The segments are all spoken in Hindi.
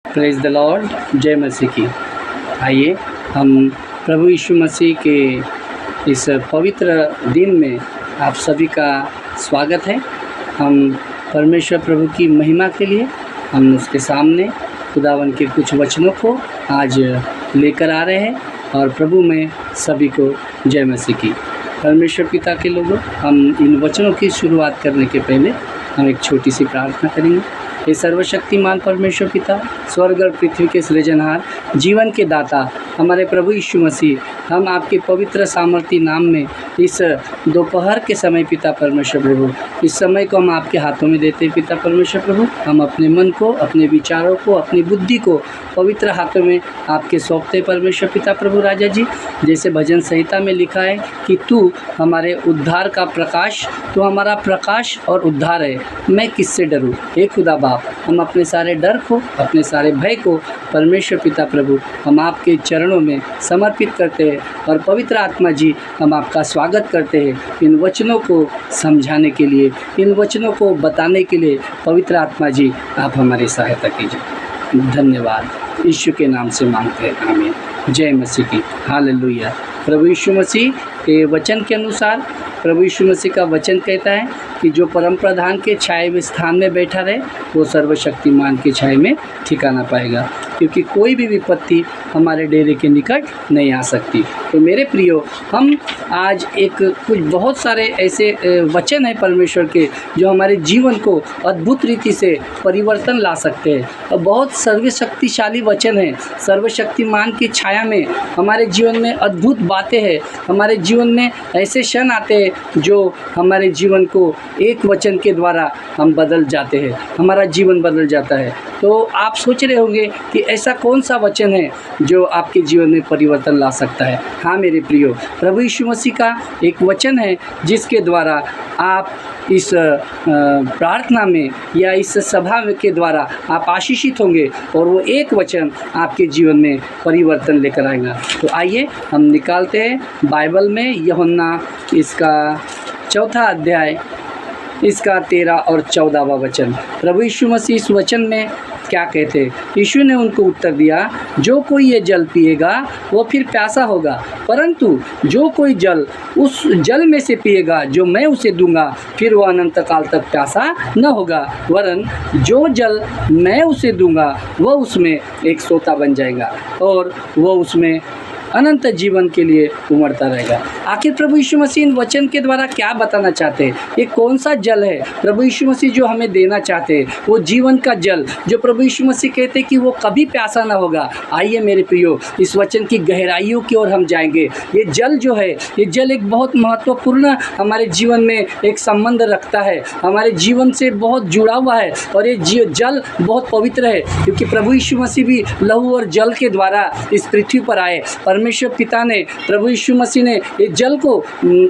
प्रेज़ द लॉर्ड, जय मसीह की। आइए हम प्रभु यीशु मसीह के इस पवित्र दिन में आप सभी का स्वागत है। हम परमेश्वर प्रभु की महिमा के लिए हम उसके सामने खुदावन के कुछ वचनों को आज लेकर आ रहे हैं और प्रभु में सभी को जय मसीह की। परमेश्वर पिता के लोगों, हम इन वचनों की शुरुआत करने के पहले हम एक छोटी सी प्रार्थना करेंगे। हे सर्वशक्तिमान परमेश्वर पिता, स्वर्ग और पृथ्वी के सृजनहार, जीवन के दाता, हमारे प्रभु यीशु मसीह, हम आपके पवित्र सामर्थी नाम में इस दोपहर के समय पिता परमेश्वर प्रभु, इस समय को हम आपके हाथों में देते हैं पिता परमेश्वर प्रभु। हम अपने मन को, अपने विचारों को, अपनी बुद्धि को पवित्र हाथों में आपके सौंपते परमेश्वर पिता प्रभु राजा जी। जैसे भजन संहिता में लिखा है कि तू हमारे उद्धार का प्रकाश, तू हमारा प्रकाश और उद्धार है, मैं किससे डरूं। हे खुदा बाप, हम अपने सारे डर को, अपने सारे भय को परमेश्वर पिता प्रभु हम आपके चरणों में समर्पित करते हैं और पवित्र आत्मा जी हम आपका स्वागत करते हैं इन वचनों को समझाने के लिए, इन वचनों को बताने के लिए। पवित्र आत्मा जी आप हमारी सहायता कीजिए। धन्यवाद यीशु के नाम से मांगते हैं, आमीन। जय मसीह की, हालेलुया। प्रभु यीशु मसीह के वचन के अनुसार प्रभु यीशु मसीह का वचन कहता है कि जो परम प्रधान के छाए हुए स्थान में बैठा रहे वो सर्वशक्तिमान के छाए में ठिकाना पाएगा, क्योंकि कोई भी विपत्ति हमारे डेरे के निकट नहीं आ सकती। तो मेरे प्रियो, हम आज कुछ बहुत सारे ऐसे वचन हैं परमेश्वर के जो हमारे जीवन को अद्भुत रीति से परिवर्तन ला सकते हैं। और बहुत सर्वशक्तिशाली वचन हैं। सर्वशक्तिमान की छाया में हमारे जीवन में अद्भुत बातें हैं। हमारे जीवन में ऐसे क्षण आते हैं जो हमारे जीवन को एक वचन के द्वारा हम बदल जाते हैं, हमारा जीवन बदल जाता है। तो आप सोच रहे होंगे कि ऐसा कौन सा वचन है जो आपके जीवन में परिवर्तन ला सकता है। हाँ मेरे प्रियो, प्रभु यीशु मसीह का एक वचन है जिसके द्वारा आप इस प्रार्थना में या इस सभा के द्वारा आप आशीषित होंगे और वो एक वचन आपके जीवन में परिवर्तन लेकर आएगा। तो आइए हम निकालते हैं बाइबल में यूहन्ना इसका 4 अध्याय, इसका 13 और 14वां वचन। प्रभु यीशु मसीह इस वचन में क्या कहते हैं। यीशु ने उनको उत्तर दिया, जो कोई ये जल पिएगा वो फिर प्यासा होगा, परंतु जो कोई जल उस जल में से पिएगा जो मैं उसे दूंगा, फिर वो अनंत काल तक प्यासा न होगा, वरन जो जल मैं उसे दूंगा वह उसमें एक सोता बन जाएगा और वह उसमें अनंत जीवन के लिए उमड़ता रहेगा। आखिर प्रभु यीशु मसीह इन वचन के द्वारा क्या बताना चाहते हैं। ये कौन सा जल है प्रभु यीशु मसीह जो हमें देना चाहते हैं, वो जीवन का जल जो प्रभु यीशु मसीह कहते हैं कि वो कभी प्यासा ना होगा। आइए मेरे प्रियो, इस वचन की गहराइयों की ओर हम जाएंगे। ये जल जो है, ये जल एक बहुत महत्वपूर्ण हमारे जीवन में एक संबंध रखता है, हमारे जीवन से बहुत जुड़ा हुआ है और ये जल बहुत पवित्र है, क्योंकि प्रभु यीशु मसीह भी लहू और जल के द्वारा इस पृथ्वी पर आए। परमेश्वर पिता ने, प्रभु यीशु मसीह ने इस जल को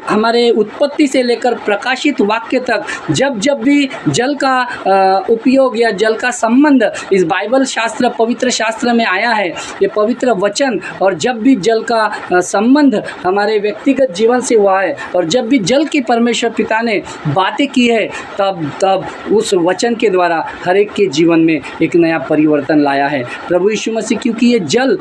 हमारे उत्पत्ति से लेकर प्रकाशित वाक्य तक जब जब भी जल का उपयोग या जल का संबंध इस बाइबल शास्त्र, पवित्र शास्त्र में आया है, ये पवित्र वचन, और जब भी जल का संबंध हमारे व्यक्तिगत जीवन से हुआ है और जब भी जल की परमेश्वर पिता ने बातें की है, तब उस वचन के द्वारा हर एक के जीवन में एक नया परिवर्तन लाया है प्रभु यीशु मसीह। क्योंकि ये जल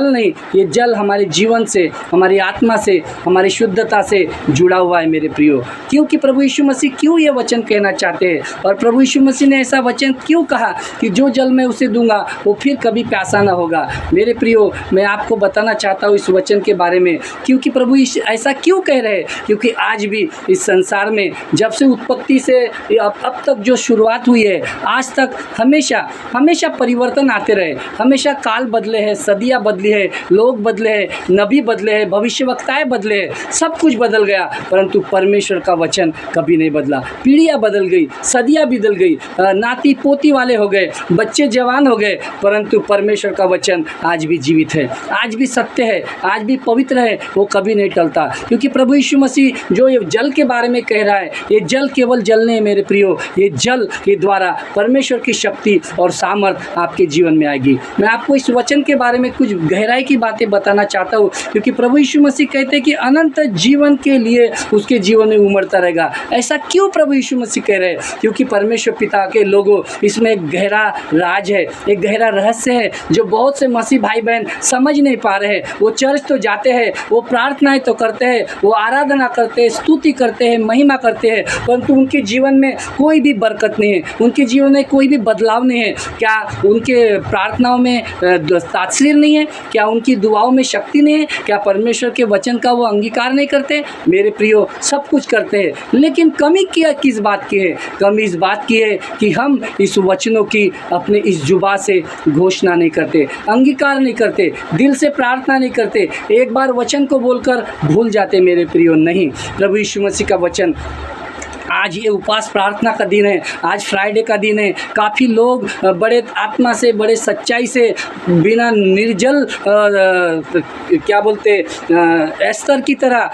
नहीं, ये जल हमारे जीवन से, हमारी आत्मा से, हमारी शुद्धता से जुड़ा हुआ है मेरे प्रियो। क्योंकि प्रभु यीशु मसीह क्यों ये वचन कहना चाहते हैं और प्रभु यीशु मसीह ने ऐसा वचन क्यों कहा कि जो जल मैं उसे दूंगा वो फिर कभी प्यासा ना होगा। मेरे प्रियो, मैं आपको बताना चाहता हूँ इस वचन के बारे में, क्योंकि प्रभु यीशु ऐसा क्यों कह रहे हैं। क्योंकि आज भी इस संसार में जब से उत्पत्ति से अब तक जो शुरुआत हुई है, आज तक हमेशा परिवर्तन आते रहे, हमेशा काल बदले हैं, सदियाँ बदली है, लोग बदले हैं, नबी बदले हैं, भविष्यवक्ताएं बदले हैं, सब कुछ बदल गया, परंतु परमेश्वर का वचन कभी नहीं बदला। पीढ़ियाँ बदल गई, सदियाँ बदल गई, नाती पोती वाले हो गए, बच्चे जवान हो गए, परंतु परमेश्वर का वचन आज भी जीवित है, आज भी सत्य है, आज भी पवित्र है, वो कभी नहीं टलता। क्योंकि प्रभु यीशु मसीह जो ये जल के बारे में कह रहा है, ये जल केवल जल नहीं है मेरे प्रियो, ये जल के द्वारा परमेश्वर की शक्ति और सामर्थ आपके जीवन में आएगी। मैं आपको इस वचन के बारे में कुछ गहराई की बातें बताना बताना चाहता हूँ, क्योंकि प्रभु यीशु मसीह कहते हैं कि अनंत जीवन के लिए उसके जीवन में उमड़ता रहेगा। ऐसा क्यों प्रभु यीशु मसीह कह रहे हैं? क्योंकि परमेश्वर पिता के लोगों, इसमें एक गहरा राज है, एक गहरा रहस्य है जो बहुत से मसीह भाई बहन समझ नहीं पा रहे हैं। वो चर्च तो जाते हैं, वो प्रार्थनाएं तो करते हैं, वो आराधना करते हैं, स्तुति करते हैं, महिमा करते हैं, परंतु उनके जीवन में कोई भी बरकत नहीं है, उनके जीवन में कोई भी बदलाव नहीं है। क्या उनके प्रार्थनाओं में तासीर नहीं है? क्या उनकी दुआओं में शक्ति नहीं है? क्या परमेश्वर के वचन का वो अंगीकार नहीं करते? मेरे प्रियो, सब कुछ करते हैं, लेकिन कमी क्या किस बात की है? कमी इस बात की है कि हम इस वचनों की अपने इस जुबा से घोषणा नहीं करते, अंगीकार नहीं करते, दिल से प्रार्थना नहीं करते, एक बार वचन को बोलकर भूल जाते। मेरे प्रियो, नहीं, प्रभु यीशु मसीह का वचन, आज ये उपवास प्रार्थना का दिन है, आज फ्राइडे का दिन है। काफ़ी लोग बड़े आत्मा से, बड़े सच्चाई से, बिना निर्जल क्या बोलते एस्तर की तरह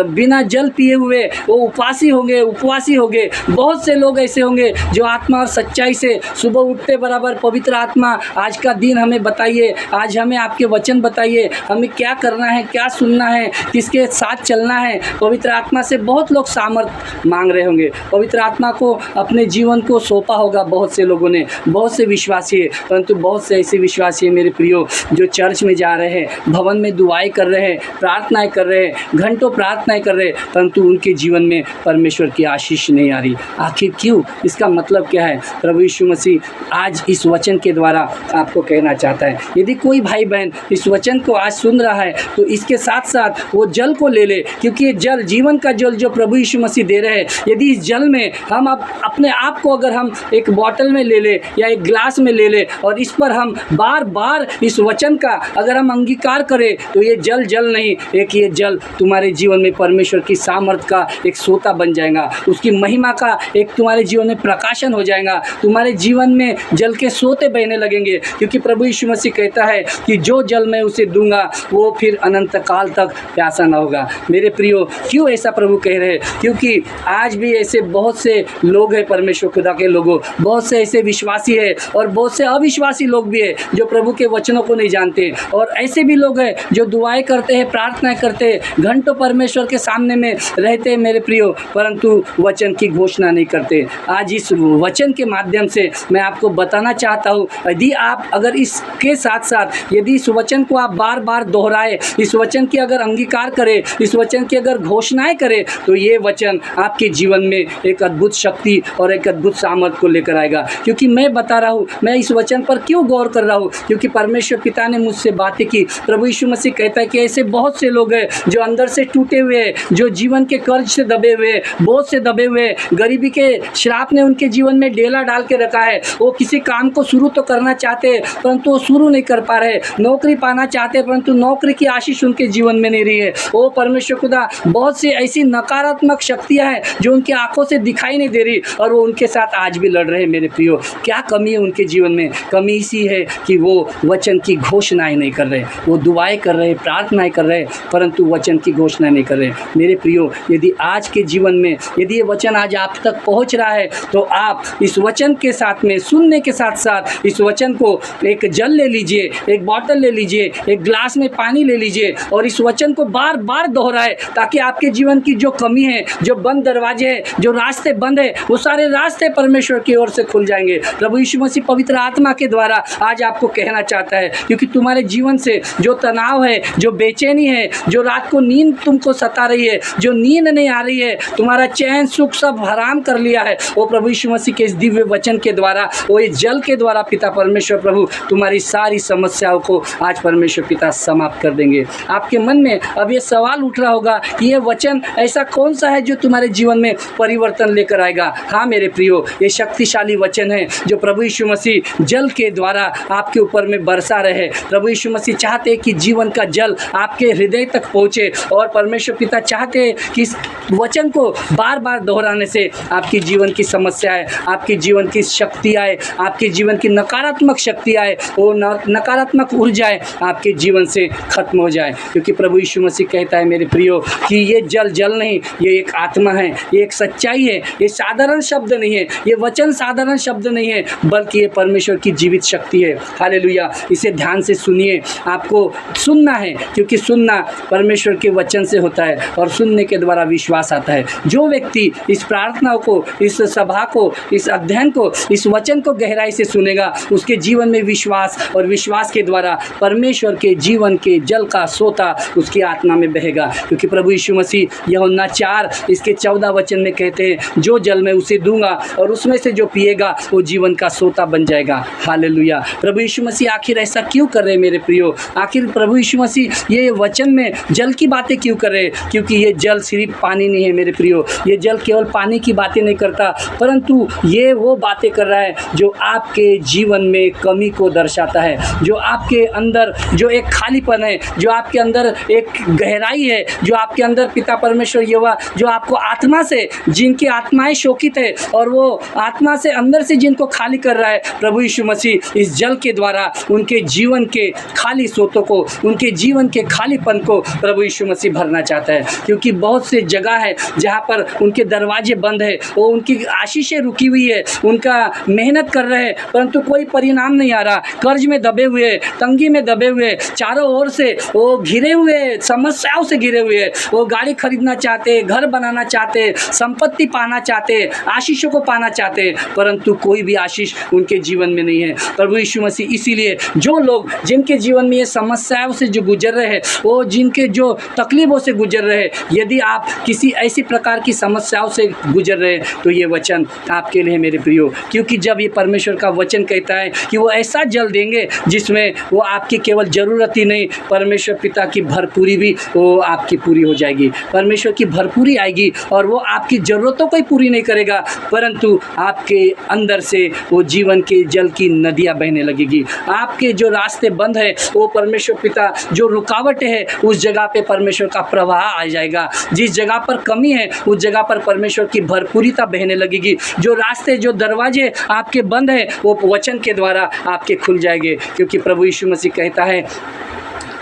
बिना जल पिए हुए वो उपवासी होंगे, उपवासी होंगे। बहुत से लोग ऐसे होंगे जो आत्मा और सच्चाई से सुबह उठते बराबर, पवित्र आत्मा आज का दिन हमें बताइए, आज हमें आपके वचन बताइए, हमें क्या करना है, क्या सुनना है, किसके साथ चलना है। पवित्र आत्मा से बहुत लोग सामर्थ्य मांग रहे होंगे, पवित्र आत्मा को अपने जीवन को सौंपा होगा बहुत से लोगों ने, बहुत से विश्वासी है, परंतु बहुत से ऐसे विश्वासी है मेरे प्रियो जो चर्च में जा रहे हैं, भवन में दुआएं कर रहे हैं, प्रार्थनाएं कर रहे हैं, घंटों प्रार्थनाएं कर रहे हैं, परंतु उनके जीवन में परमेश्वर की आशीष नहीं आ रही। आखिर क्यों? इसका मतलब क्या है? प्रभु यीशु मसीह आज इस वचन के द्वारा आपको कहना चाहता है, यदि कोई भाई बहन इस वचन को आज सुन रहा है तो इसके साथ साथ वो जल को ले ले, क्योंकि ये जल, जीवन का जल जो प्रभु यीशु मसीह दे रहे हैं, यदि इस जल में हम अपने आप को अगर हम एक बोतल में ले ले या एक ग्लास में ले ले और इस पर हम बार बार इस वचन का अगर हम अंगीकार करें, तो ये जल नहीं, एक ये जल तुम्हारे जीवन में परमेश्वर की सामर्थ्य का एक सोता बन जाएगा, उसकी महिमा का एक तुम्हारे जीवन में प्रकाशन हो जाएगा, तुम्हारे जीवन में जल के सोते बहने लगेंगे। क्योंकि प्रभु यीशु मसीह कहता है कि जो जल मैं उसे दूंगा वो फिर अनंत काल तक प्यासा न होगा। मेरे प्रियो, क्यों ऐसा प्रभु कह रहे हैं? क्योंकि आज भी ऐसे बहुत से लोग हैं, परमेश्वर खुदा के लोगों, बहुत से ऐसे विश्वासी है और बहुत से अविश्वासी लोग भी है जो प्रभु के वचनों को नहीं जानते, और ऐसे भी लोग हैं जो दुआएं करते हैं, प्रार्थनाएं करते हैं, घंटों परमेश्वर के सामने में रहते हैं मेरे प्रियो, परंतु वचन की घोषणा नहीं करते। आज इस वचन के माध्यम से मैं आपको बताना चाहता हूँ, यदि आप अगर इसके साथ साथ यदि इस वचन को आप बार बार दोहराए, इस वचन की अगर अंगीकार करें, इस वचन की अगर घोषणाएं करें, तो ये वचन आपके जीवन में एक अद्भुत शक्ति और एक अद्भुत सामर्थ्य को लेकर आएगा। क्योंकि मैं बता रहा हूँ, मैं इस वचन पर क्यों गौर कर रहा हूँ, क्योंकि परमेश्वर पिता ने मुझसे बातें की। प्रभु यीशु मसीह कहता है कि ऐसे बहुत से लोग हैं जो अंदर से टूटे हुए हैं, जो जीवन के कर्ज से दबे हुए, बोझ से दबे हुए, गरीबी के श्राप ने उनके जीवन में डेला डाल के रखा है। वो किसी काम को शुरू तो करना चाहते हैं परंतु वो शुरू नहीं कर पा रहे, नौकरी पाना चाहते हैं परंतु नौकरी की आशीष उनके जीवन में नहीं रही है। वो परमेश्वर खुदा बहुत सी ऐसी नकारात्मक शक्तियाँ हैं जो उनकी आंखों से दिखाई नहीं दे रही और वो उनके साथ आज भी लड़ रहे हैं। मेरे प्रियो, क्या कमी है उनके जीवन में? कमी इसी है कि वो वचन की घोषणाएं नहीं कर रहे, वो दुआएं कर रहे, प्रार्थनाएं कर रहे, परंतु वचन की घोषणा नहीं कर रहे। मेरे प्रियो, यदि आज के जीवन में यदि ये वचन आज आप तक पहुंच रहा है तो आप इस वचन के साथ में, सुनने के साथ साथ इस वचन को एक जल ले लीजिए, एक बोतल ले लीजिए, एक ग्लास में पानी ले लीजिए और इस वचन को बार बार दोहराए, ताकि आपके जीवन की जो कमी है, जो बंद दरवाजे हैं, जो रास्ते बंद है, वो सारे रास्ते परमेश्वर की ओर से खुल जाएंगे। प्रभु यीशु मसीह पवित्र आत्मा के द्वारा आज आपको कहना चाहता है, क्योंकि तुम्हारे जीवन से जो तनाव है, जो बेचैनी है, जो रात को नींद तुमको सता रही है, जो नींद नहीं आ रही है, तुम्हारा चैन सुख सब हराम कर लिया है, वो प्रभु यीशु मसीह के इस दिव्य वचन के द्वारा, वो इस जल के द्वारा पिता परमेश्वर प्रभु तुम्हारी सारी समस्याओं को आज परमेश्वर पिता समाप्त कर देंगे। आपके मन में अब ये सवाल उठ रहा होगा कि ये वचन ऐसा कौन सा है जो तुम्हारे जीवन में परिवर्तन लेकर आएगा? हाँ मेरे प्रियो, ये शक्तिशाली वचन है जो प्रभु यीशु मसीह जल के द्वारा आपके ऊपर में बरसा रहे। प्रभु यीशु मसीह चाहते हैं कि जीवन का जल आपके हृदय तक पहुँचे और परमेश्वर पिता चाहते हैं कि इस वचन को बार बार दोहराने से आपकी जीवन की समस्याएं, आपके जीवन की शक्तियाँ, आपके जीवन की नकारात्मक शक्तियाँ, वो नकारात्मक ऊर्जाएं आपके जीवन से खत्म हो जाए। क्योंकि प्रभु यीशु मसीह कहता है मेरे प्रियो कि ये जल नहीं, ये एक आत्मा है, ये एक सच्चाई है, ये साधारण शब्द नहीं है, ये वचन साधारण शब्द नहीं है, बल्कि ये परमेश्वर की जीवित शक्ति है। हालेलुया। इसे ध्यान से सुनिए, आपको सुनना है, क्योंकि सुनना परमेश्वर के वचन से होता है और सुनने के द्वारा विश्वास आता है। जो व्यक्ति इस प्रार्थना को, इस सभा को, इस अध्ययन को, इस वचन को गहराई से सुनेगा, उसके जीवन में विश्वास, और विश्वास के द्वारा परमेश्वर के जीवन के जल का सोता उसकी आत्मा में बहेगा। क्योंकि प्रभु यीशु मसीह यूहन्ना 4 इसके 14 वचन में कहते हैं, जो जल मैं उसे दूंगा और उसमें से जो पिएगा वो जीवन का सोता बन जाएगा। हालेलुया। प्रभु यीशु मसीह आखिर ऐसा क्यों कर रहे हैं मेरे प्रियो? आखिर प्रभु यीशु मसीह ये वचन में जल की बातें क्यों कर रहे हैं? क्योंकि ये जल सिर्फ पानी नहीं है मेरे प्रियो, ये जल केवल पानी की बातें नहीं करता, परंतु ये वो बातें कर रहा है जो आपके जीवन में कमी को दर्शाता है, जो आपके अंदर जो एक खालीपन है, जो आपके अंदर एक गहराई है, जो आपके अंदर पिता परमेश्वर यहोवा जो आपको आत्मा से, जिनकी आत्माएं शोकित है और वो आत्मा से अंदर से जिनको खाली कर रहा है, प्रभु यीशु मसीह इस जल के द्वारा उनके जीवन के खाली सोतों को, उनके जीवन के खालीपन को प्रभु यीशु मसीह भरना चाहता है। क्योंकि बहुत से जगह है जहाँ पर उनके दरवाजे बंद है, वो उनकी आशीषें रुकी हुई है, उनका मेहनत कर रहे हैं परंतु कोई परिणाम नहीं आ रहा, कर्ज में दबे हुए, तंगी में दबे हुए, चारों ओर से वो घिरे हुए, समस्याओं से घिरे हुए, वो गाड़ी खरीदना चाहते, घर बनाना चाहते, संपत्ति पाना चाहते, आशीषों को पाना चाहते, परंतु कोई भी आशीष उनके जीवन में नहीं है। प्रभु यीशु मसीह इसीलिए जो लोग जिनके जीवन में ये समस्याओं से जो गुजर रहे हैं, वो जिनके जो तकलीफों से गुजर रहे हैं, यदि आप किसी ऐसी प्रकार की समस्याओं से गुजर रहे हैं तो ये वचन आपके लिए मेरे प्रियो। क्योंकि जब ये परमेश्वर का वचन कहता है कि वो ऐसा जल देंगे जिसमें वो आपकी केवल ज़रूरत ही नहीं, परमेश्वर पिता की भरपूरी भी वो आपकी पूरी हो जाएगी। परमेश्वर की भरपूरी आएगी और वो आपकी ज़रूरतों को ही पूरी नहीं करेगा, परंतु आपके अंदर से वो जीवन के जल की नदियाँ बहने लगेगी। आपके जो रास्ते बंद है, वो परमेश्वर पिता जो रुकावटें हैं, उस जगह पे परमेश्वर का प्रवाह आ जाएगा। जिस जगह पर कमी है, उस जगह पर परमेश्वर की भरपूरीता बहने लगेगी। जो रास्ते, जो दरवाजे आपके बंद है, वो वचन के द्वारा आपके खुल जाएंगे। क्योंकि प्रभु यीशु मसीह कहता है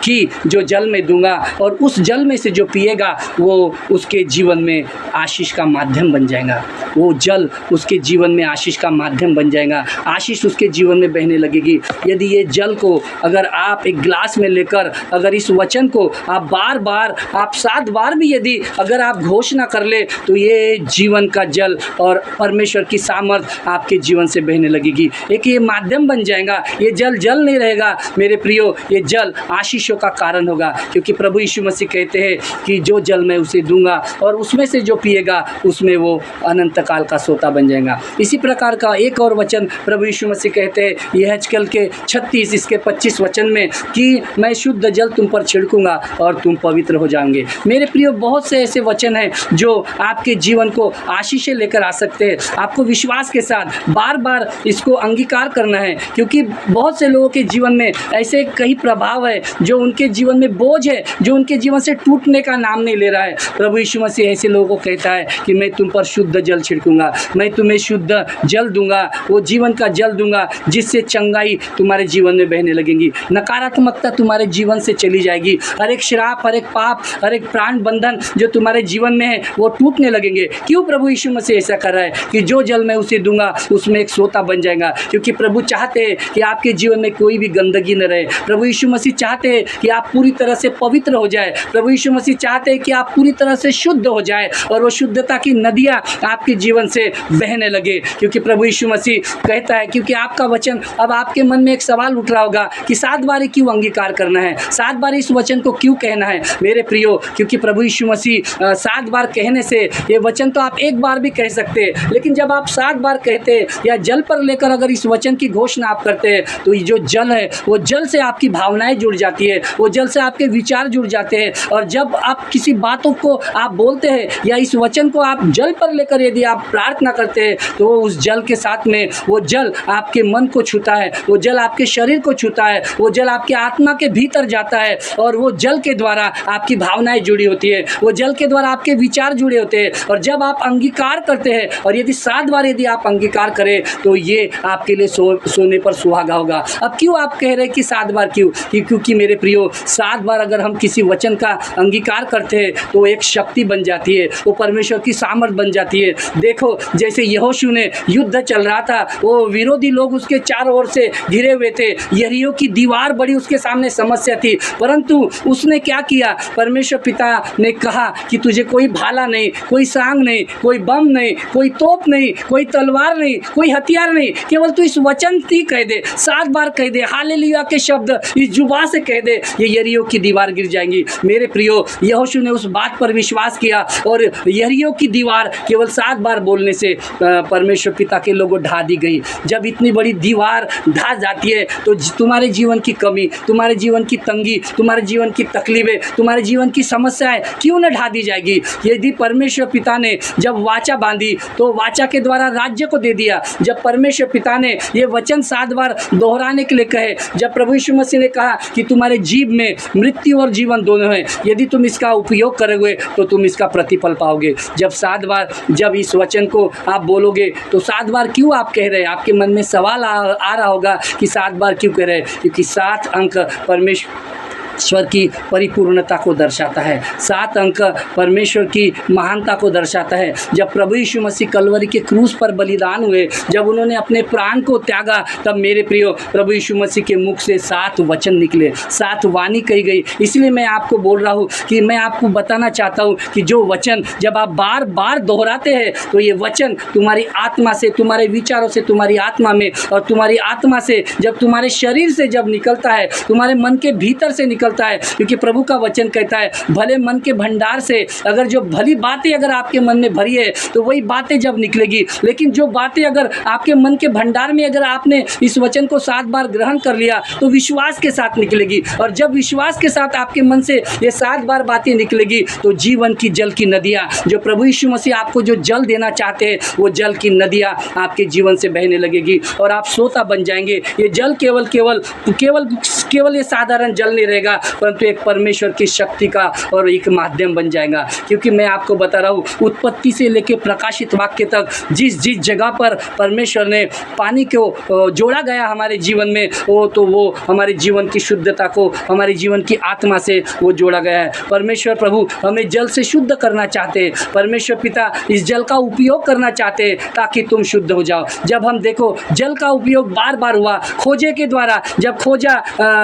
कि जो जल मैं दूंगा और उस जल में से जो पिएगा वो उसके जीवन में आशीष का माध्यम बन जाएगा। वो जल उसके जीवन में आशीष का माध्यम बन जाएगा, आशीष उसके जीवन में बहने लगेगी। यदि ये जल को अगर आप एक गिलास में लेकर, अगर इस वचन को आप बार बार, आप 7 बार भी यदि अगर आप घोषणा कर ले, तो ये जीवन का जल और परमेश्वर की सामर्थ आपके जीवन से बहने लगेगी। एक ये माध्यम बन जाएगा। ये जल जल नहीं रहेगा मेरे प्रियो, ये जल आशीषों का कारण होगा। क्योंकि प्रभु यीशु मसीह कहते हैं कि जो जल मैं उसे दूंगा और उसमें से जो पिएगा उसमें वो अनंत काल का सोता बन जाएगा। इसी प्रकार का एक और वचन प्रभु यीशु मसीह कहते हैं यहेजकेल के 36 इसके 25 वचन में कि मैं शुद्ध जल तुम पर छिड़कूंगा और तुम पवित्र हो जाओगे। मेरे प्रियो, बहुत से ऐसे वचन हैं जो आपके जीवन को आशीषें लेकर आ सकते हैं। आपको विश्वास के साथ बार बार इसको अंगीकार करना है, क्योंकि बहुत से लोगों के जीवन में ऐसे कई प्रभाव है जो उनके जीवन में बोझ है, जो उनके जीवन से टूटने का नाम नहीं ले रहा है। प्रभु यीशु मसीह ऐसे लोगों को कहता है कि मैं तुम पर शुद्ध जल छिड़कूंगा, मैं तुम्हें शुद्ध जल दूंगा, वो जीवन का जल दूंगा जिससे चंगाई तुम्हारे जीवन में बहने लगेंगी, नकारात्मकता तुम्हारे जीवन से चली जाएगी, हर एक श्राप, हर एक पाप, हर एक प्राण बंधन जो तुम्हारे जीवन में है वो टूटने लगेंगे। क्यों प्रभु यीशु मसीह ऐसा कर रहा है? कि जो जल मैं उसे दूंगा उसमें एक सोता बन जाएगा। क्योंकि प्रभु चाहते हैं कि आपके जीवन में कोई भी गंदगी न रहे। प्रभु यीशु मसीह चाहते हैं कि आप पूरी तरह से पवित्र हो जाए। प्रभु यीशु मसीह चाहते हैं कि आप पूरी तरह से शुद्ध हो जाए और वो शुद्धता की नदियाँ आपके जीवन से बहने लगे। क्योंकि प्रभु यीशु मसीह कहता है, क्योंकि आपका वचन, अब आपके मन में एक सवाल उठ रहा होगा कि 7 बार क्यों अंगीकार करना है, 7 बार इस वचन को क्यों कहना है? मेरे प्रियो, क्योंकि प्रभु यीशु मसीह 7 बार कहने से, ये वचन तो आप 1 बार भी कह सकते हैं, लेकिन जब आप 7 बार कहते हैं या जल पर लेकर अगर इस वचन की घोषणा आप करते हैं, तो ये जो जल है वो जल से आपकी भावनाएं जुड़ जाती है, वो जल से आपके विचार जुड़ जाते हैं। और जब आप किसी बातों को आप बोलते हैं या इस वचन को आप जल पर लेकर यदि आप प्रार्थना करते हैं, तो उस जल के साथ में वो जल आपके मन को छूता है, वो जल आपके शरीर को छूता है, वो जल आपके आत्मा के भीतर जाता है और वो जल के द्वारा आपकी भावनाएं जुड़ी होती है, वो जल के द्वारा आपके विचार जुड़े होते हैं। और जब आप अंगीकार करते हैं और यदि 7 बार यदि आप अंगीकार करें, तो ये आपके लिए सोने पर सुहागा होगा। अब क्यों आप कह रहे हैं कि 7 बार क्यों? क्योंकि मेरे प्रियो 7 बार अगर हम किसी वचन का अंगीकार करते हैं तो वो एक शक्ति बन जाती है, वो परमेश्वर की सामर्थ बन जाती है। देखो जैसे यहोशू ने युद्ध चल रहा था, वो विरोधी लोग उसके चारों ओर से घिरे हुए थे, यरीहो की दीवार बड़ी उसके सामने समस्या थी, परंतु उसने क्या किया, परमेश्वर पिता ने कहा कि तुझे कोई भाला नहीं, कोई सांग नहीं, कोई बम नहीं, कोई तोप नहीं, कोई तलवार नहीं, कोई हथियार नहीं, केवल तू इस वचन ही कह दे, 7 बार कह दे, हालेलुया के शब्द इस जुबान से कह दे, ये यरीहो की दीवार गिर जाएंगी। मेरे प्रियो यहोशू ने उस बात पर विश्वास किया और यरीहो की दीवार केवल 7 बार बोलने से परमेश्वर पिता के लोगों ढा दी गई। जब इतनी बड़ी दीवार ढा जाती है तो तुम्हारे जीवन की कमी, तुम्हारे जीवन की तंगी, तुम्हारे जीवन की तकलीफें, तुम्हारे जीवन की समस्याएं क्यों न ढा दी जाएगी। यदि परमेश्वर पिता ने जब वाचा बांधी तो वाचा के द्वारा राज्य को दे दिया। जब परमेश्वर पिता ने ये वचन 7 बार दोहराने के लिए कहे, जब प्रभु यीशु मसीह ने कहा कि तुम्हारे जीव में मृत्यु और जीवन दोनों हैं, यदि तुम इसका उपयोग करोगे तो तुम इसका प्रतिफल पाओगे। जब 7 बार जब इस वचन को आप बोलोगे तो 7 बार क्यों आप कह रहे हैं, आपके मन में सवाल आ रहा होगा कि 7 बार क्यों कह रहे हैं, क्योंकि 7 अंक परमेश्वर की परिपूर्णता को दर्शाता है, 7 अंक परमेश्वर की महानता को दर्शाता है। जब प्रभु यीशु मसीह कलवरी के क्रूस पर बलिदान हुए, जब उन्होंने अपने प्राण को त्यागा, तब मेरे प्रियो प्रभु यीशु मसीह के मुख से 7 वचन निकले, 7 वाणी कही गई। इसलिए मैं आपको बोल रहा हूँ कि मैं आपको बताना चाहता हूँ कि जो वचन जब आप बार बार दोहराते हैं तो ये वचन तुम्हारी आत्मा से, तुम्हारे विचारों से, तुम्हारी आत्मा में, और तुम्हारी आत्मा से जब तुम्हारे शरीर से जब निकलता है, तुम्हारे मन के भीतर से निकलता है, क्योंकि प्रभु का वचन कहता है भले मन के भंडार से अगर जो भली बातें अगर आपके मन में भरी है तो वही बातें जब निकलेगी। लेकिन जो बातें अगर आपके मन के भंडार में अगर आपने इस वचन को 7 बार ग्रहण कर लिया तो विश्वास के साथ निकलेगी, और जब विश्वास के साथ आपके मन से ये 7 बार बातें निकलेगी तो जीवन की जल की नदियाँ, जो प्रभु यीशु मसीह आपको जो जल देना चाहते हैं, वो जल की नदियाँ आपके जीवन से बहने लगेगी और आप सोता बन जाएंगे। ये जल केवल केवल केवल केवल ये साधारण जल नहीं रहेगा, परंतु एक परमेश्वर की शक्ति का और एक माध्यम बन जाएगा। क्योंकि मैं आपको बता रहा हूँ, उत्पत्ति से लेकर प्रकाशित वाक्य तक जिस जिस जगह पर परमेश्वर ने पानी को जोड़ा गया हमारे जीवन में, वो हमारे जीवन की शुद्धता को, हमारे जीवन की आत्मा से वो जोड़ा गया है। परमेश्वर प्रभु हमें जल से शुद्ध करना चाहते हैं, परमेश्वर पिता इस जल का उपयोग करना चाहते हैं ताकि तुम शुद्ध हो जाओ। जब हम देखो जल का उपयोग बार बार हुआ, खोजे के द्वारा, जब खोजा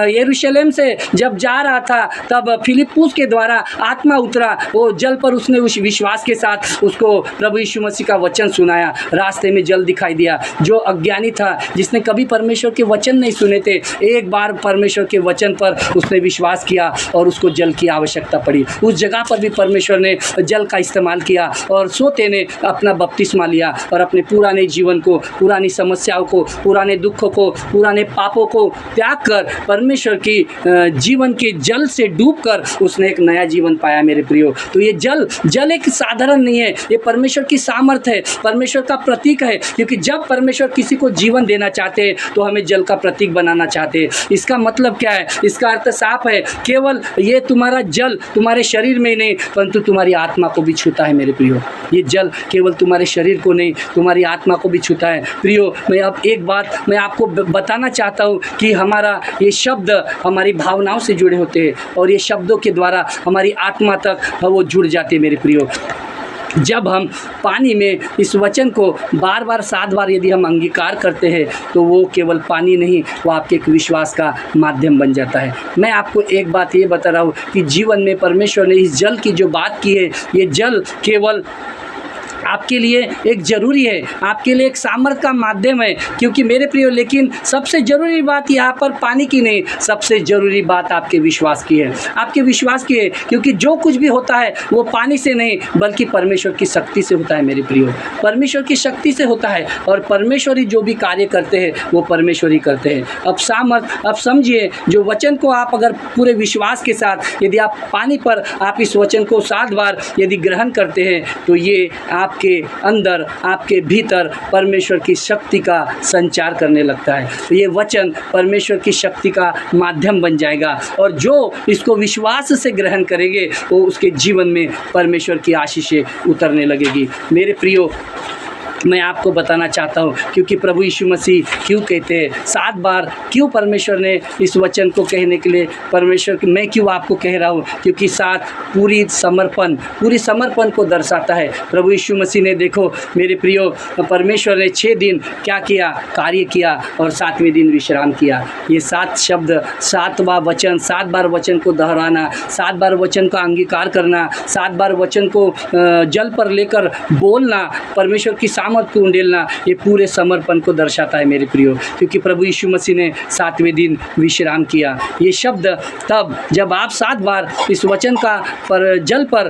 यरूशलेम से जब जा रहा था तब फिलिप्पुस के द्वारा आत्मा उतरा, वो जल पर उसने उस विश्वास के साथ उसको प्रभु यीशु मसीह का वचन सुनाया, रास्ते में जल दिखाई दिया। जो अज्ञानी था, जिसने कभी परमेश्वर के वचन नहीं सुने थे, एक बार परमेश्वर के वचन पर उसने विश्वास किया और उसको जल की आवश्यकता पड़ी। उस जगह पर भी परमेश्वर ने जल का इस्तेमाल किया और सोते ने अपना बपतिस्मा लिया और अपने पुराने जीवन को, पुरानी समस्याओं को, पुराने दुखों को, पुराने पापों को त्याग कर परमेश्वर की जीवन के जल से डूबकर उसने एक नया जीवन पाया। मेरे प्रियो, तो ये जल एक साधारण नहीं है, ये परमेश्वर की सामर्थ्य है, परमेश्वर का प्रतीक है। क्योंकि जब परमेश्वर किसी को जीवन देना चाहते हैं तो हमें जल का प्रतीक बनाना चाहते हैं। इसका मतलब क्या है? इसका अर्थ साफ है, केवल ये तुम्हारा जल तुम्हारे शरीर में नहीं परंतु तुम्हारी आत्मा को भी छूता है। मेरे प्रियो, ये जल केवल तुम्हारे शरीर को नहीं, तुम्हारी आत्मा को भी छूता है। प्रियो, मैं अब एक बात मैं आपको बताना चाहता हूँ कि हमारा ये शब्द हमारी भावनाओं से जुड़े होते हैं और ये शब्दों के द्वारा हमारी आत्मा तक वो जुड़ जाते हैं। मेरे प्रियो, जब हम पानी में इस वचन को बार बार 7 बार यदि हम अंगीकार करते हैं तो वो केवल पानी नहीं, वो आपके एक विश्वास का माध्यम बन जाता है। मैं आपको एक बात ये बता रहा हूँ कि जीवन में परमेश्वर ने इस जल की जो बात की है, ये जल केवल आपके लिए एक ज़रूरी है, आपके लिए एक सामर्थ का माध्यम है। क्योंकि मेरे प्रियो, लेकिन सबसे ज़रूरी बात यहाँ पर पानी की नहीं, सबसे ज़रूरी बात आपके विश्वास की है, आपके विश्वास की है। क्योंकि जो कुछ भी होता है वो पानी से नहीं बल्कि परमेश्वर की शक्ति से होता है। मेरे प्रियो, परमेश्वर की शक्ति से होता है और परमेश्वरी जो भी कार्य करते हैं वो परमेश्वरी करते हैं। अब समझिए, जो वचन को आप अगर पूरे विश्वास के साथ यदि आप पानी पर आप इस वचन को 7 बार यदि ग्रहण करते हैं तो ये आपके अंदर, आपके भीतर परमेश्वर की शक्ति का संचार करने लगता है। तो ये वचन परमेश्वर की शक्ति का माध्यम बन जाएगा और जो इसको विश्वास से ग्रहण करेंगे वो उसके जीवन में परमेश्वर की आशीषें उतरने लगेगी। मेरे प्रियो, मैं आपको बताना चाहता हूँ, क्योंकि प्रभु यीशु मसीह क्यों कहते हैं 7 बार, क्यों परमेश्वर ने इस वचन को कहने के लिए परमेश्वर मैं क्यों आपको कह रहा हूँ, क्योंकि 7 पूरी समर्पण को दर्शाता है। प्रभु यीशु मसीह ने देखो मेरे प्रियो, परमेश्वर ने 6 दिन क्या किया, कार्य किया और 7वें दिन विश्राम किया। ये 7 शब्द, 7 बार वचन को दोहराना, 7 बार वचन का अंगीकार करना, 7 बार वचन को जल पर लेकर बोलना, परमेश्वर की सामर्थ को उंडेलना, ये पूरे समर्पण को दर्शाता है मेरे प्रियो। क्योंकि प्रभु यीशु मसीह ने 7वें दिन विश्राम किया। ये शब्द तब जब आप 7 बार इस वचन का जल पर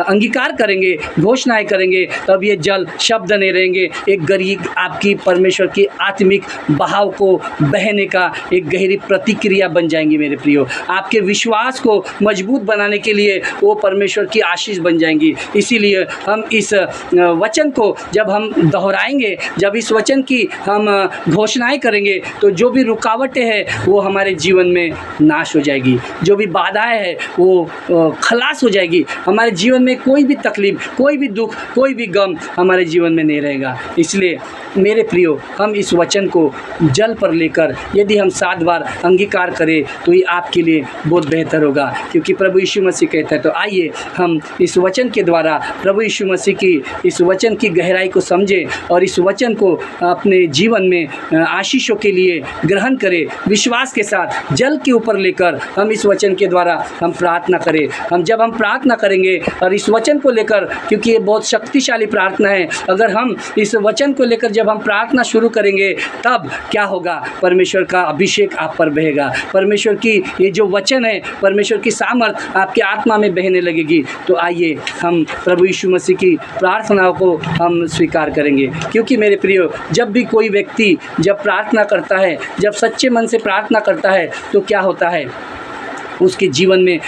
अंगीकार करेंगे, घोषणाएं करेंगे, तब ये जल शब्द नहीं रहेंगे, एक गरीब आपकी परमेश्वर की आत्मिक बहाव को बहने का एक गहरी प्रतिक्रिया बन जाएंगी मेरे प्रियो। आपके विश्वास को मजबूत बनाने के लिए वो परमेश्वर की आशीष बन जाएंगी। इसीलिए हम इस वचन को जब हम दोहराएंगे, जब इस वचन की हम घोषणाएं करेंगे, तो जो भी रुकावटें हैं वो हमारे जीवन में नाश हो जाएगी, जो भी बाधाएं हैं वो खलास हो जाएगी। हमारे जीवन में कोई भी तकलीफ, कोई भी दुख, कोई भी गम हमारे जीवन में नहीं रहेगा। इसलिए मेरे प्रियो, हम इस वचन को जल पर लेकर यदि हम 7 बार अंगीकार करें तो ये आपके लिए बहुत बेहतर होगा, क्योंकि प्रभु यीशु मसीह कहता है। तो आइए हम इस वचन के द्वारा प्रभु यीशु मसीह की इस वचन की गहराई को समझें और इस वचन को अपने जीवन में आशीषों के लिए ग्रहण करें। विश्वास के साथ जल के ऊपर लेकर हम इस वचन के द्वारा हम प्रार्थना करें। जब हम प्रार्थना करेंगे और इस वचन को लेकर, क्योंकि ये बहुत शक्तिशाली प्रार्थना है, अगर हम इस वचन को लेकर जब हम प्रार्थना शुरू करेंगे तब क्या होगा, परमेश्वर का अभिषेक आप पर बहेगा, परमेश्वर की ये जो वचन है, परमेश्वर की सामर्थ आपकी आत्मा में बहने लगेगी। तो आइए हम प्रभु यीशु मसीह की प्रार्थनाओं को हम स्वीकार करेंगे। क्योंकि मेरे प्रियो, जब भी कोई व्यक्ति जब प्रार्थना करता है, जब सच्चे मन से प्रार्थना करता है, तो क्या होता है, उसके जीवन में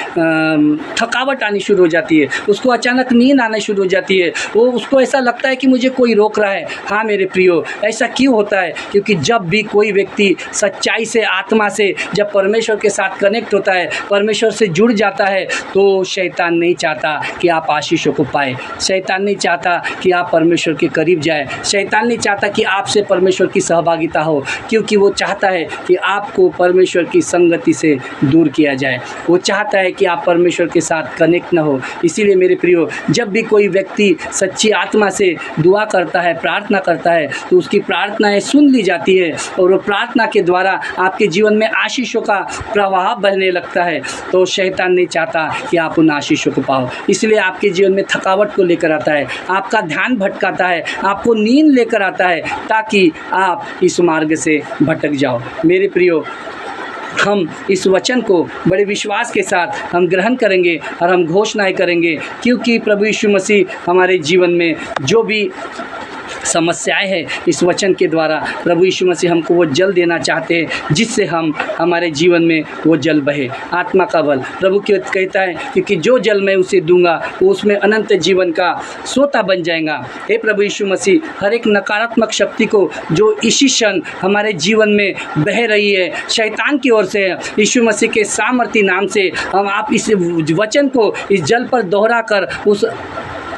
थकावट आनी शुरू हो जाती है, उसको अचानक नींद आना शुरू हो जाती है, वो उसको ऐसा लगता है कि मुझे कोई रोक रहा है। हाँ मेरे प्रियो, ऐसा क्यों होता है? क्योंकि जब भी कोई व्यक्ति सच्चाई से, आत्मा से जब परमेश्वर के साथ कनेक्ट होता है, परमेश्वर से जुड़ जाता है, तो शैतान नहीं चाहता कि आप आशीषों को पाए, शैतान नहीं चाहता कि आप परमेश्वर के करीब जाए, शैतान नहीं चाहता कि आपसे परमेश्वर की सहभागिता हो, क्योंकि वो चाहता है कि आपको परमेश्वर की संगति से दूर किया जाए। वो चाहता है कि आप परमेश्वर के साथ कनेक्ट ना हो। इसीलिए मेरे प्रियो, जब भी कोई व्यक्ति सच्ची आत्मा से दुआ करता है, प्रार्थना करता है, तो उसकी प्रार्थनाएं सुन ली जाती है और वो प्रार्थना के द्वारा आपके जीवन में आशीषों का प्रवाह बहने लगता है। तो शैतान नहीं चाहता कि आप उन आशीषों को पाओ, इसलिए आपके जीवन में थकावट को लेकर आता है, आपका ध्यान भटकाता है, आपको नींद लेकर आता है, ताकि आप इस मार्ग से भटक जाओ। मेरे प्रियो, हम इस वचन को बड़े विश्वास के साथ हम ग्रहण करेंगे और हम घोषणाएं करेंगे, क्योंकि प्रभु यीशु मसीह हमारे जीवन में जो भी समस्याएं हैं, इस वचन के द्वारा प्रभु यीशु मसीह हमको वो जल देना चाहते हैं, जिससे हम हमारे जीवन में वो जल बहे, आत्मा का बल। प्रभु कहता है, क्योंकि जो जल मैं उसे दूंगा वो उसमें अनंत जीवन का सोता बन जाएगा। हे प्रभु यीशु मसीह, हर एक नकारात्मक शक्ति को जो इसी क्षण हमारे जीवन में बह रही है शैतान की ओर से, यीशु मसीह के सामर्थी नाम से हम आप इस वचन को इस जल पर दोहरा कर उस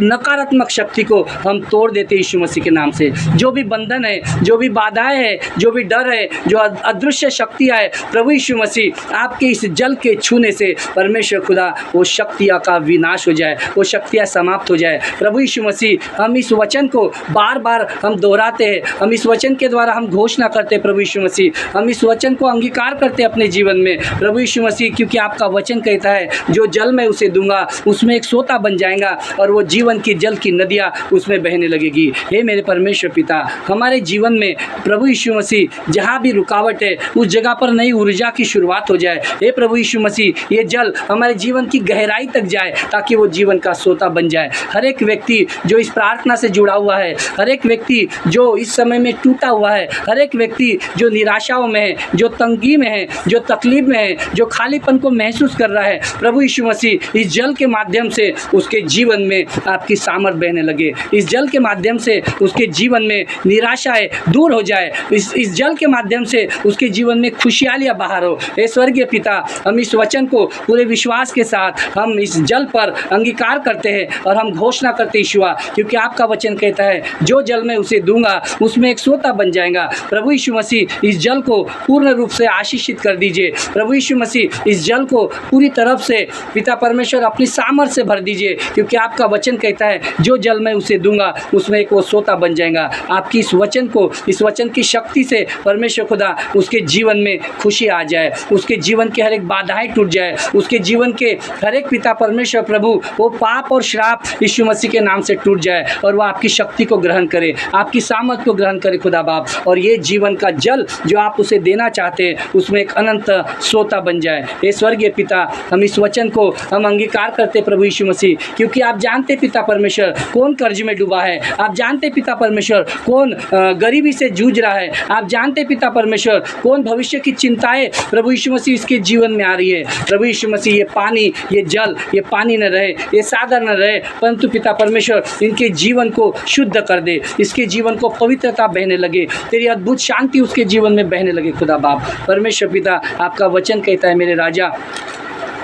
नकारात्मक शक्ति को हम तोड़ देते यीशु मसीह के नाम से। जो भी बंधन है, जो भी बाधाएं है, जो भी डर है, जो अदृश्य शक्तियाँ है, प्रभु यीशु मसीह आपके इस जल के छूने से परमेश्वर खुदा वो शक्तियाँ का विनाश हो जाए, वो शक्तियाँ समाप्त हो जाए। प्रभु यीशु मसीह, हम इस वचन को बार बार हम दोहराते हैं, हम इस वचन के द्वारा हम घोषणा करते हैं। प्रभु यीशु मसीह, हम इस वचन को अंगीकार करते हैं अपने जीवन में। प्रभु यीशु मसीह, क्योंकि आपका वचन कहता है, जो जल मैं उसे दूंगा उसमें एक सोता बन जाएगा और वो जीवन की जल की नदियाँ उसमें बहने लगेगी। हे मेरे परमेश्वर पिता, हमारे जीवन में प्रभु यीशु मसीह जहाँ भी रुकावट है, उस जगह पर नई ऊर्जा की शुरुआत हो जाए। हे प्रभु यीशु मसीह, ये जल हमारे जीवन की गहराई तक जाए, ताकि वो जीवन का सोता बन जाए। हर एक व्यक्ति जो इस प्रार्थना से जुड़ा हुआ है, हर एक व्यक्ति जो इस समय में टूटा हुआ है, हर एक व्यक्ति जो निराशाओं में है, जो तंगी में है, जो तकलीफ में है, जो खालीपन को महसूस कर रहा है, प्रभु यीशु मसीह इस जल के माध्यम से उसके जीवन में आप आपकी सामर्थ बहने लगे। इस जल के माध्यम से उसके जीवन में निराशाएं दूर हो जाए। इस जल के माध्यम से उसके जीवन में खुशहालियाँ बाहर हो। हे स्वर्गीय पिता, हम इस वचन को पूरे विश्वास के साथ हम इस जल पर अंगीकार करते हैं और हम घोषणा करते ईश्वा, क्योंकि आपका वचन कहता है जो जल मैं उसे दूंगा उसमें एक सोता बन जाएगा। प्रभु यीशु मसीह इस जल को पूर्ण रूप से आशीषित कर दीजिए। प्रभु यीशु मसीह इस जल को पूरी तरफ से पिता परमेश्वर अपनी सामर्थ्य से भर दीजिए, क्योंकि आपका वचन कहता है जो जल मैं उसे दूंगा उसमें एक वो सोता बन जाएगा। आपकी इस वचन को, इस वचन की शक्ति से परमेश्वर खुदा उसके जीवन में खुशी आ जाए, उसके जीवन के हर एक बाधाएं टूट जाए, उसके जीवन के हर एक पिता परमेश्वर प्रभु वो पाप और श्राप यीशु मसीह के नाम से टूट जाए और वो आपकी शक्ति को ग्रहण करे, आपकी सामर्थ को ग्रहण करे खुदा बाप, और ये जीवन का जल जो आप उसे देना चाहते हैं उसमें एक अनंत सोता बन जाए। हे स्वर्गीय पिता, हम इस वचन को हम अंगीकार करते प्रभु यीशु मसीह, क्योंकि आप जानते पिता परमेश्वर कौन कर्ज में डूबा है, आप जानते पिता परमेश्वर कौन गरीबी से जूझ रहा है, आप जानते पिता परमेश्वर कौन भविष्य की चिंताएं प्रभु यीशु मसीह इसके जीवन में आ रही है। प्रभु यीशु मसीह ये पानी, ये जल, ये पानी न रहे, ये सागर न रहे, परंतु पिता परमेश्वर इनके जीवन को शुद्ध कर दे, इसके जीवन को पवित्रता बहने लगे, तेरी अद्भुत शांति उसके जीवन में बहने लगे खुदा बाप। परमेश्वर पिता, आपका वचन कहता है मेरे राजा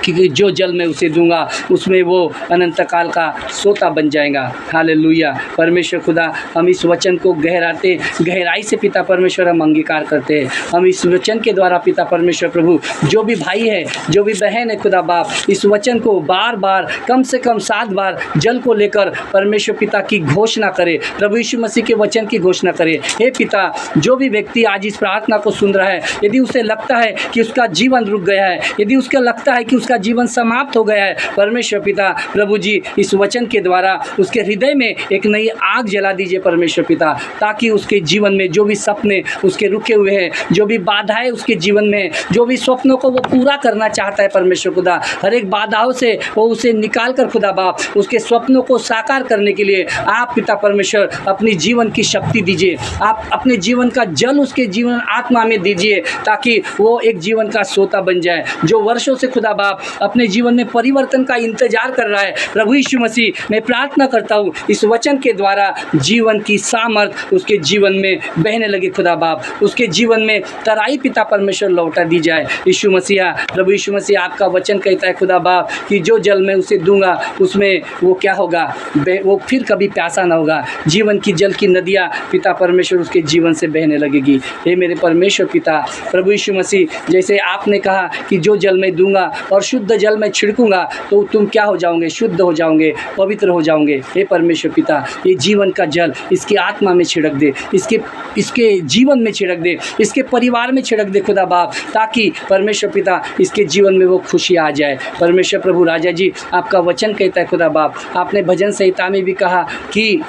कि जो जल मैं उसे दूंगा उसमें वो अनंत काल का सोता बन जाएगा। हालेलुया। परमेश्वर खुदा, हम इस वचन को गहराई से पिता परमेश्वर हम अंगीकार करते हैं। हम इस वचन के द्वारा पिता परमेश्वर प्रभु जो भी भाई है, जो भी बहन है खुदा बाप, इस वचन को बार बार कम से कम 7 बार जल को लेकर परमेश्वर पिता की घोषणा करे, प्रभु यीशु मसीह के वचन की घोषणा करे। हे पिता, जो भी व्यक्ति आज इस प्रार्थना को सुन रहा है, यदि उसे लगता है कि उसका जीवन रुक गया है, यदि उसका लगता है कि उसका जीवन समाप्त हो गया है, परमेश्वर पिता प्रभु जी इस वचन के द्वारा उसके हृदय में एक नई आग जला दीजिए परमेश्वर पिता, ताकि उसके जीवन में जो भी सपने उसके रुके हुए हैं, जो भी बाधाएं उसके जीवन में, जो भी स्वप्नों को वो पूरा करना चाहता है परमेश्वर खुदा, हर एक बाधाओं से वो उसे निकाल कर खुदा बाप उसके स्वप्नों को साकार करने के लिए आप पिता परमेश्वर अपनी जीवन की शक्ति दीजिए, आप अपने जीवन का जल उसके जीवन आत्मा में दीजिए, ताकि वो एक जीवन का सोता बन जाए। जो वर्षों से खुदा बाप अपने जीवन में परिवर्तन का इंतजार कर रहा है, प्रभु यीशु मसीह मैं प्रार्थना करता हूँ इस वचन के द्वारा जीवन की सामर्थ उसके जीवन में बहने लगे खुदा बाप, उसके जीवन में तराई पिता परमेश्वर लौटा दी जाए। यीशु मसीहा, प्रभु यीशु मसीह, आपका वचन कहता है खुदा बाप कि जो जल मैं उसे दूंगा उसमें वो क्या होगा, वो फिर कभी प्यासा ना होगा, जीवन की जल की नदियाँ पिता परमेश्वर उसके जीवन से बहने लगेगी। हे मेरे परमेश्वर पिता प्रभु यीशु मसीह, जैसे आपने कहा कि जो जल मैं दूंगा और शुद्ध जल में छिड़कूंगा तो तुम क्या हो जाओगे, शुद्ध हो जाओगे, पवित्र हो जाओगे। हे परमेश्वर पिता, ये जीवन का जल इसकी आत्मा में छिड़क दे, इसके जीवन में छिड़क दे, इसके परिवार में छिड़क दे खुदा बाप, ताकि परमेश्वर पिता इसके जीवन में वो खुशी आ जाए। परमेश्वर प्रभु राजा जी, आपका वचन कहता है खुदा बाप, आपने भजन संहिता में भी कहा कि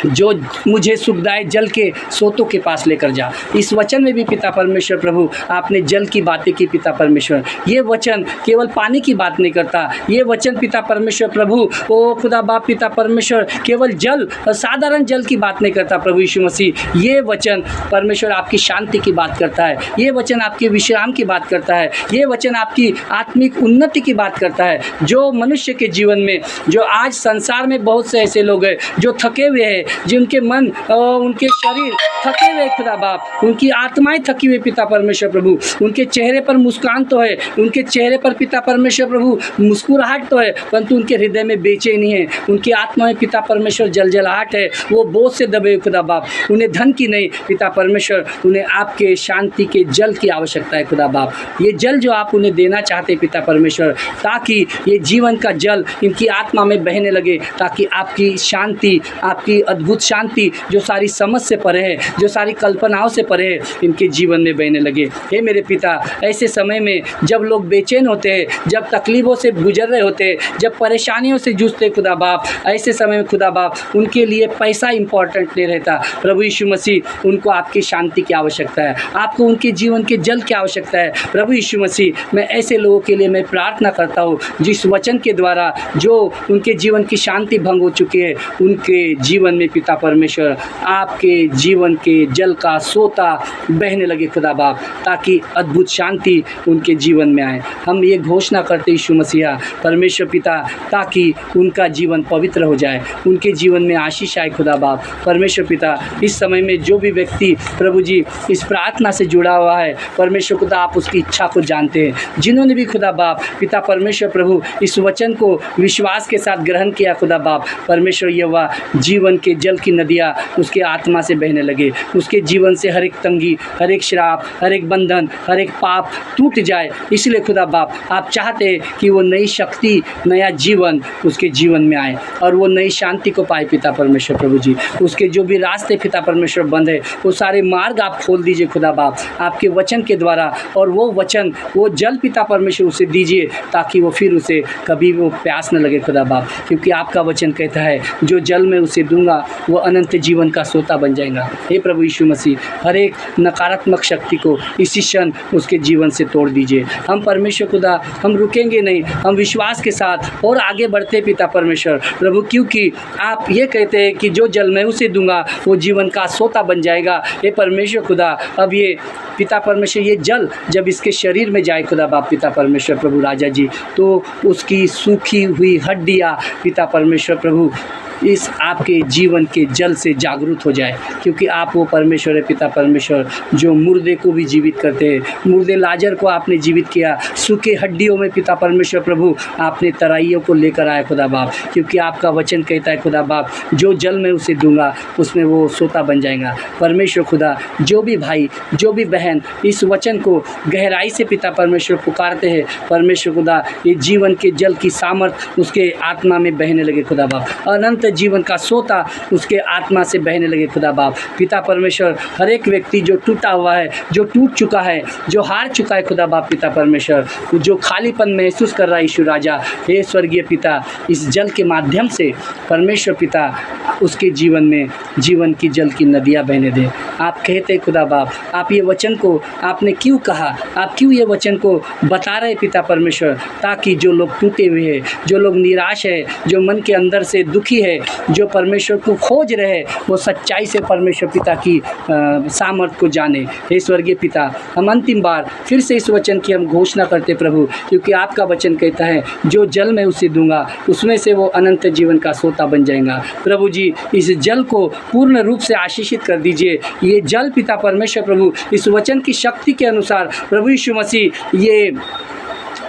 जो मुझे सुखदायक जल के सोतों के पास लेकर जा। इस वचन में भी पिता परमेश्वर प्रभु आपने जल की बातें की पिता परमेश्वर। ये वचन केवल पानी की बात नहीं करता, ये वचन पिता परमेश्वर प्रभु ओ खुदा बाप पिता परमेश्वर केवल जल, साधारण जल की बात नहीं करता प्रभु यीशु मसीह। ये वचन परमेश्वर आपकी शांति की बात करता है, ये वचन आपके विश्राम की बात करता है, ये वचन आपकी आत्मिक उन्नति की बात करता है। जो मनुष्य के जीवन में, जो आज संसार में बहुत से ऐसे लोग हैं जो थके हुए हैं, जिनके मन और उनके शरीर थके हुए खुदा बाप, उनकी आत्माएं थकी हुई पिता परमेश्वर प्रभु, उनके चेहरे पर मुस्कान तो है, उनके चेहरे पर पिता परमेश्वर प्रभु मुस्कुराहट तो है, परंतु उनके हृदय में बेचैनी है, उनकी आत्मा में पिता परमेश्वर जलजलाहट है, वो बोझ से दबे खुदा बाप। उन्हें धन की नहीं पिता परमेश्वर, उन्हें आपके शांति के जल की आवश्यकता है खुदा बाप। ये जल जो आप उन्हें देना चाहते पिता परमेश्वर, ताकि ये जीवन का जल इनकी आत्मा में बहने लगे, ताकि आपकी शांति, आपकी अद्भुत शांति जो सारी समझ से परे है, जो सारी कल्पनाओं से परे है, इनके जीवन में बहने लगे। हे मेरे पिता, ऐसे समय में जब लोग बेचैन होते हैं, जब तकलीफ़ों से गुजर रहे होते हैं, जब परेशानियों से जूझते खुदा बाप, ऐसे समय में खुदा बाप उनके लिए पैसा इंपॉर्टेंट नहीं रहता प्रभु यीशु मसीह। उनको आपकी शांति की आवश्यकता है, आपको उनके जीवन के जल की आवश्यकता है प्रभु यीशु मसीह। मैं ऐसे लोगों के लिए मैं प्रार्थना करता हूँ जिस वचन के द्वारा जो उनके जीवन की शांति भंग हो चुकी है, उनके जीवन में पिता परमेश्वर आपके जीवन के जल का सोता बहने लगे खुदा बाप, ताकि अद्भुत शांति उनके जीवन में आए। हम ये घोषणा करते यीशु मसीहा परमेश्वर पिता, ताकि उनका जीवन पवित्र हो जाए, उनके जीवन में आशीष आए खुदा बाप। परमेश्वर पिता, इस समय में जो भी व्यक्ति प्रभु जी इस प्रार्थना से जुड़ा हुआ है परमेश्वर खुदा, आप उसकी इच्छा को जानते हैं। जिन्होंने भी खुदा बाप पिता परमेश्वर प्रभु इस वचन को विश्वास के साथ ग्रहण किया खुदा बाप, परमेश्वर ये वह जीवन के जल की नदियाँ उसके आत्मा से बहने लगे, उसके जीवन से हर एक तंगी, हर एक श्राप, हर एक बंधन, हर एक पाप टूट जाए। इसलिए खुदा बाप आप चाहते हैं कि वो नई शक्ति, नया जीवन उसके जीवन में आए और वो नई शांति को पाए पिता परमेश्वर प्रभु जी। उसके जो भी रास्ते पिता परमेश्वर बंद है वो सारे मार्ग आप खोल दीजिए खुदा बाप आपके वचन के द्वारा, और वो वचन, वो जल पिता परमेश्वर उसे दीजिए, ताकि वो फिर उसे कभी वो प्यास न लगे खुदा बाप। क्योंकि आपका वचन कहता है जो जल में उसे दूंगा वो अनंत जीवन का सोता बन जाएगा। हे प्रभु यीशु मसीह, हर एक नकारात्मक शक्ति को इसी क्षण उसके जीवन से तोड़ दीजिए। हम परमेश्वर खुदा, हम रुकेंगे नहीं, हम विश्वास के साथ और आगे बढ़ते पिता परमेश्वर प्रभु, क्योंकि आप ये कहते हैं कि जो जल मैं उसे दूंगा वो जीवन का सोता बन जाएगा। हे परमेश्वर खुदा, अब ये पिता परमेश्वर ये जल जब इसके शरीर में जाए खुदा बाप पिता परमेश्वर प्रभु राजा जी, तो उसकी सूखी हुई हड्डियाँ पिता परमेश्वर प्रभु इस आपके जीवन के जल से जागरूक हो जाए, क्योंकि आप वो परमेश्वर है पिता परमेश्वर जो मुर्दे को भी जीवित करते हैं। मुर्दे लाजर को आपने जीवित किया, सूखे हड्डियों में पिता परमेश्वर प्रभु आपने तराइयों को लेकर आया खुदा बाप, क्योंकि आपका वचन कहता है खुदा बाप जो जल मैं उसे दूंगा उसमें वो सोता बन जाएगा। परमेश्वर खुदा, जो भी भाई, जो भी बहन इस वचन को गहराई से पिता परमेश्वर पुकारते हैं परमेश्वर खुदा, ये जीवन के जल की सामर्थ उसके आत्मा में बहने लगे खुदा बाप, अनंत जीवन का सोता उसके आत्मा से बहने लगे खुदा बाप पिता परमेश्वर। हर एक व्यक्ति जो टूटा हुआ है, जो टूट चुका है, जो हार चुका है खुदा बाप पिता परमेश्वर, जो खालीपन महसूस कर रहा है यीशु राजा, हे स्वर्गीय पिता, इस जल के माध्यम से परमेश्वर पिता उसके जीवन में जीवन की जल की नदियाँ बहने दे। आप कहते खुदा बाप, आप ये वचन को आपने क्यों कहा, आप क्यों ये वचन को बता रहे पिता परमेश्वर, ताकि जो लोग टूटे हुए हैं, जो लोग निराश है, जो मन के अंदर से दुखी है, जो परमेश्वर को खोज रहे, वो सच्चाई से परमेश्वर पिता की सामर्थ को जाने। हे स्वर्गीय पिता, हम अंतिम बार फिर से इस वचन की हम घोषणा करते प्रभु, क्योंकि आपका वचन कहता है जो जल मैं उसे दूंगा उसमें से वो अनंत जीवन का सोता बन जाएगा। प्रभु जी, इस जल को पूर्ण रूप से आशीषित कर दीजिए। ये जल पिता परमेश्वर प्रभु इस वचन की शक्ति के अनुसार प्रभु यीशु मसीह, ये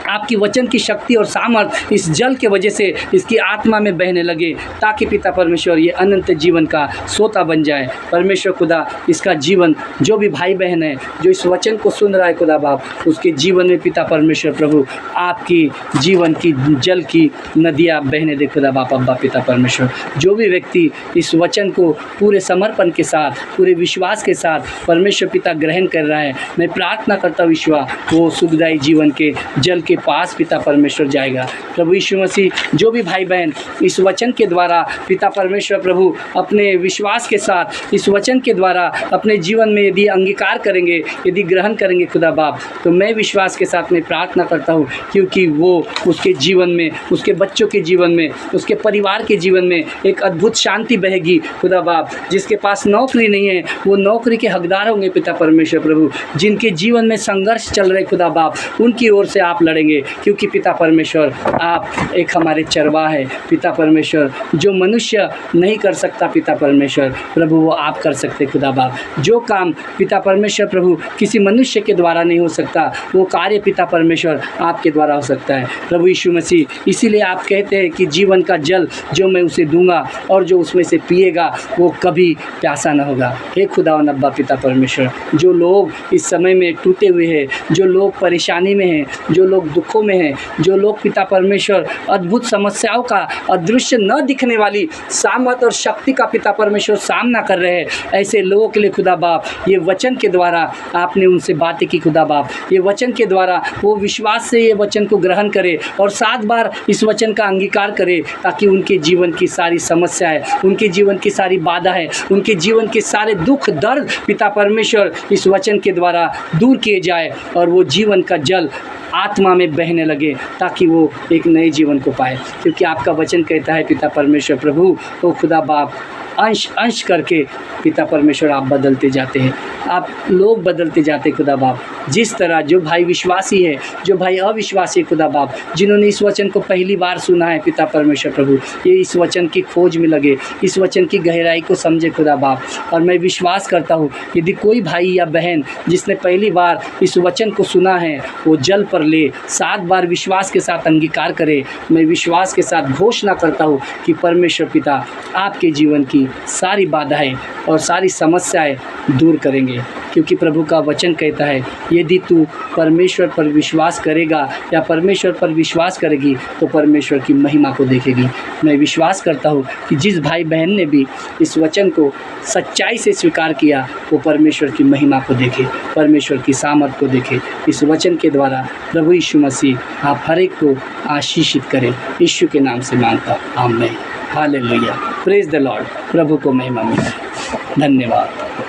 आपकी वचन की शक्ति और सामर्थ इस जल के वजह से इसकी आत्मा में बहने लगे, ताकि पिता परमेश्वर ये अनंत जीवन का सोता बन जाए। परमेश्वर खुदा, इसका जीवन जो भी भाई बहन है जो इस वचन को सुन रहा है खुदा बाप, उसके जीवन में पिता परमेश्वर प्रभु आपकी जीवन की जल की नदियाँ बहने दे खुदा बाप। अब्बा पिता परमेश्वर, जो भी व्यक्ति इस वचन को पूरे समर्पण के साथ, पूरे विश्वास के साथ परमेश्वर पिता ग्रहण कर रहा है, मैं प्रार्थना करता हूँ ईश्वर वो सुखदायी जीवन के जल के पास पिता परमेश्वर जाएगा। प्रभु यीशु मसीह, जो भी भाई बहन इस वचन के द्वारा पिता परमेश्वर प्रभु अपने विश्वास के साथ इस वचन के द्वारा अपने जीवन में यदि अंगीकार करेंगे, यदि ग्रहण करेंगे खुदा बाप, तो मैं विश्वास के साथ में प्रार्थना करता हूँ, क्योंकि वो उसके जीवन में, उसके बच्चों के जीवन में, उसके परिवार के जीवन में एक अद्भुत शांति बहेगी खुदा बाप। जिसके पास नौकरी नहीं है वो नौकरी के हकदार होंगे पिता परमेश्वर प्रभु। जिनके जीवन में संघर्ष चल रहे खुदा बाप, उनकी ओर से आप लड़ेंगे, क्योंकि पिता परमेश्वर आप एक हमारे चरवाहा है पिता परमेश्वर। जो मनुष्य नहीं कर सकता पिता परमेश्वर प्रभु, वो आप कर सकते खुदा बाप। जो काम पिता परमेश्वर प्रभु किसी मनुष्य के द्वारा नहीं हो सकता, वो कार्य पिता परमेश्वर आपके द्वारा हो सकता है प्रभु यीशु मसीह। इसीलिए आप कहते हैं कि जीवन का जल जो मैं उसे दूंगा और जो उसमें से पिएगा वो कभी प्यासा न होगा। हे खुदा और नब्बा पिता परमेश्वर, जो लोग इस समय में टूटे हुए हैं, जो लोग परेशानी में हैं, जो लोग दुखों में हैं, जो लोग पिता परमेश्वर अद्भुत समस्याओं का अदृश्य न दिखने वाली सामर्थ और शक्ति का पिता परमेश्वर सामना कर रहे हैं, ऐसे लोगों के लिए खुदा बाप ये वचन के द्वारा आपने उनसे बातें की खुदा बाप। ये वचन के द्वारा वो विश्वास से ये वचन को ग्रहण करे और 7 बार इस वचन का अंगीकार करे, ताकि उनके जीवन की सारी समस्याएं, उनके जीवन की सारी बाधाएं, उनके जीवन के सारे दुख दर्द पिता परमेश्वर इस वचन के द्वारा दूर किए जाए और वो जीवन का जल आत्मा में बहने लगे, ताकि वो एक नए जीवन को पाए। क्योंकि आपका वचन कहता है पिता परमेश्वर प्रभु, ओ खुदा बाप, अंश अंश करके पिता परमेश्वर आप बदलते जाते हैं, आप लोग बदलते जाते खुदा बाप। जिस तरह जो भाई विश्वासी है, जो भाई अविश्वासी खुदा बाप, जिन्होंने इस वचन को पहली बार सुना है पिता परमेश्वर प्रभु, ये इस वचन की खोज में लगे, इस वचन की गहराई को समझे खुदा बाप। और मैं विश्वास करता हूँ यदि कोई भाई या बहन जिसने पहली बार इस वचन को सुना है वो जल पर ले 7 बार विश्वास के साथ अंगीकार करे। मैं विश्वास के साथ घोषणा करता हूँ कि परमेश्वर पिता आपके जीवन की सारी बाधाएं और सारी समस्याएं दूर करेंगे, क्योंकि प्रभु का वचन कहता है यदि तू परमेश्वर पर विश्वास करेगा या परमेश्वर पर विश्वास करेगी तो परमेश्वर की महिमा को देखेगी। मैं विश्वास करता हूँ कि जिस भाई बहन ने भी इस वचन को सच्चाई से स्वीकार किया वो परमेश्वर की महिमा को देखे, परमेश्वर की सामर्थ को देखे। इस वचन के द्वारा प्रभु यीशु मसीह आप हर एक को आशीषित करें। यीशु के नाम से मांगता हूँ, आमीन। Hallelujah, praise the Lord. प्रभु को महिमा मिले। धन्यवाद।